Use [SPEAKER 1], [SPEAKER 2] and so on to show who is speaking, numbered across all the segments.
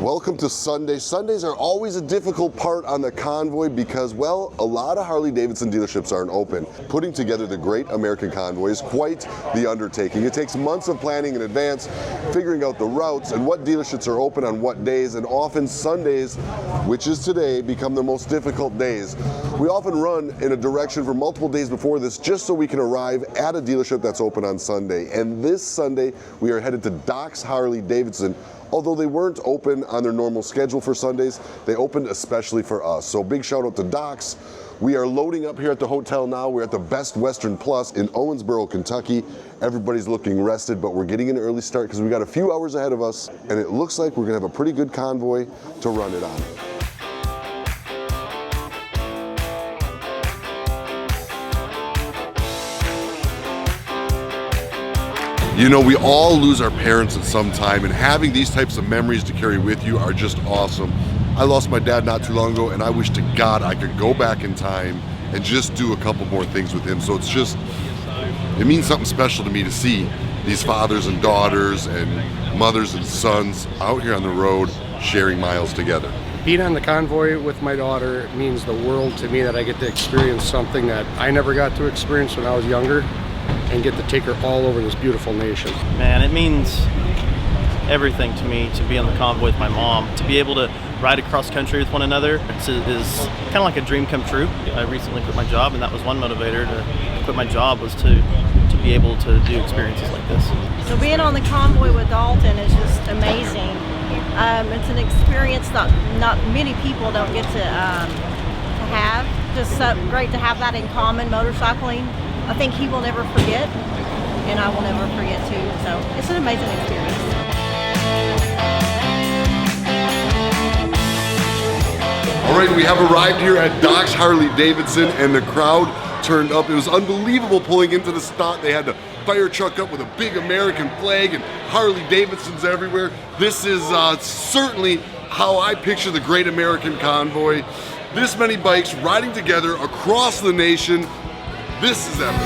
[SPEAKER 1] Welcome to Sunday. Sundays are always a difficult part on the convoy because, well, a lot of Harley-Davidson dealerships aren't open. Putting together the Great American Convoy is quite the undertaking. It takes months of planning in advance, figuring out the routes and what dealerships are open on what days, and often Sundays, which is today, become the most difficult days. We often run in a direction for multiple days before this just so we can arrive at a dealership that's open on Sunday. And this Sunday, we are headed to Doc's Harley-Davidson. Although they weren't open on their normal schedule for Sundays, they opened especially for us. So big shout out to Doc's. We are loading up here at the hotel now. We're at the Best Western Plus in Owensboro, Kentucky. Everybody's looking rested, but we're getting an early start because we got a few hours ahead of us, and it looks like we're gonna have a pretty good convoy to run it on. You know, we all lose our parents at some time, and having these types of memories to carry with you are just awesome. I lost my dad not too long ago, and I wish to God I could go back in time and just do a couple more things with him. So it means something special to me to see these fathers and daughters and mothers and sons out here on the road sharing miles together.
[SPEAKER 2] Being on the convoy with my daughter means the world to me, that I get to experience something that I never got to experience when I was younger, and get to take her all over this beautiful nation.
[SPEAKER 3] Man, it means everything to me to be on the convoy with my mom. To be able to ride across country with one another is kind of like a dream come true. I recently quit my job, and that was one motivator to quit my job, was to be able to do experiences like this.
[SPEAKER 4] So being on the convoy with Dalton is just amazing. It's an experience that not many people don't get to have. Just so great to have that in common, motorcycling. I think he will never forget, and I will never forget too. So it's an amazing experience.
[SPEAKER 1] All right, we have arrived here at Doc's Harley-Davidson, and the crowd turned up. It was unbelievable pulling into the spot. They had the fire truck up with a big American flag and Harley-Davidsons everywhere. This is certainly how I picture the Great American Convoy. This many bikes riding together across the nation. This is epic.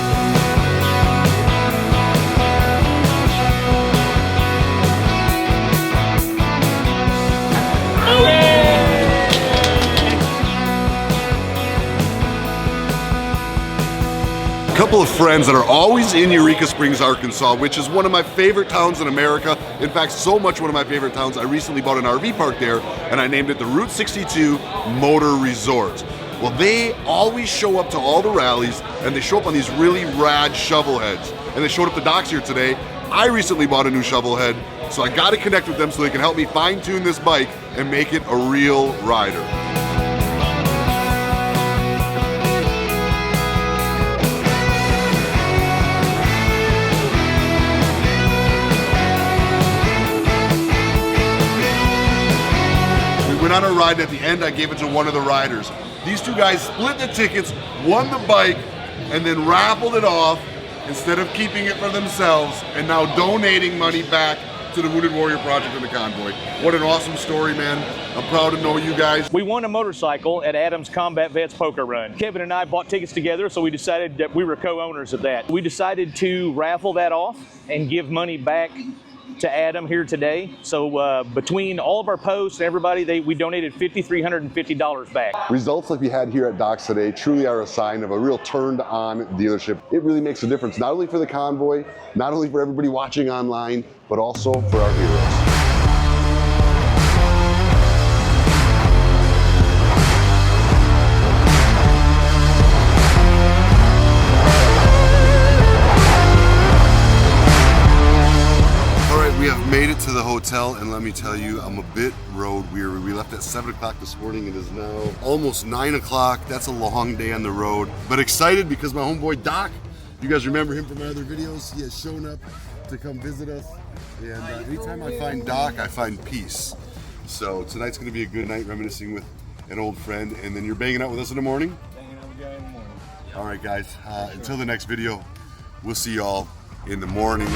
[SPEAKER 1] A couple of friends that are always in Eureka Springs, Arkansas, which is one of my favorite towns in America. In fact, so much one of my favorite towns, I recently bought an RV park there, and I named it the Route 62 Motor Resort. Well, they always show up to all the rallies, and they show up on these really rad shovel heads. And they showed up to Doc's here today. I recently bought a new shovel head, so I gotta connect with them so they can help me fine tune this bike and make it a real rider. We went on a ride, and at the end I gave it to one of the riders. These two guys split the tickets, won the bike, and then raffled it off instead of keeping it for themselves, and now donating money back to the Wounded Warrior Project and the convoy. What an awesome story, man. I'm proud to know you guys.
[SPEAKER 5] We won a motorcycle at Adams Combat Vets Poker Run. Kevin and I bought tickets together, so we decided that we were co-owners of that. We decided to raffle that off and give money back to Adam here today. So between all of our posts and everybody, we donated $5,350 back.
[SPEAKER 1] Results like we had here at Doc's today truly are a sign of a real turned on dealership. It really makes a difference, not only for the convoy, not only for everybody watching online, but also for our heroes. We have made it to the hotel, and let me tell you, I'm a bit road weary. We left at 7 o'clock this morning. It is now almost 9 o'clock. That's a long day on the road, but excited because my homeboy Doc, you guys remember him from my other videos, he has shown up to come visit us, and anytime I find Doc, I find peace. So tonight's gonna be a good night reminiscing with an old friend, and then you're banging out with us in the morning?
[SPEAKER 6] Banging out with you in the morning.
[SPEAKER 1] All right, guys, until the next video, we'll see y'all in the morning.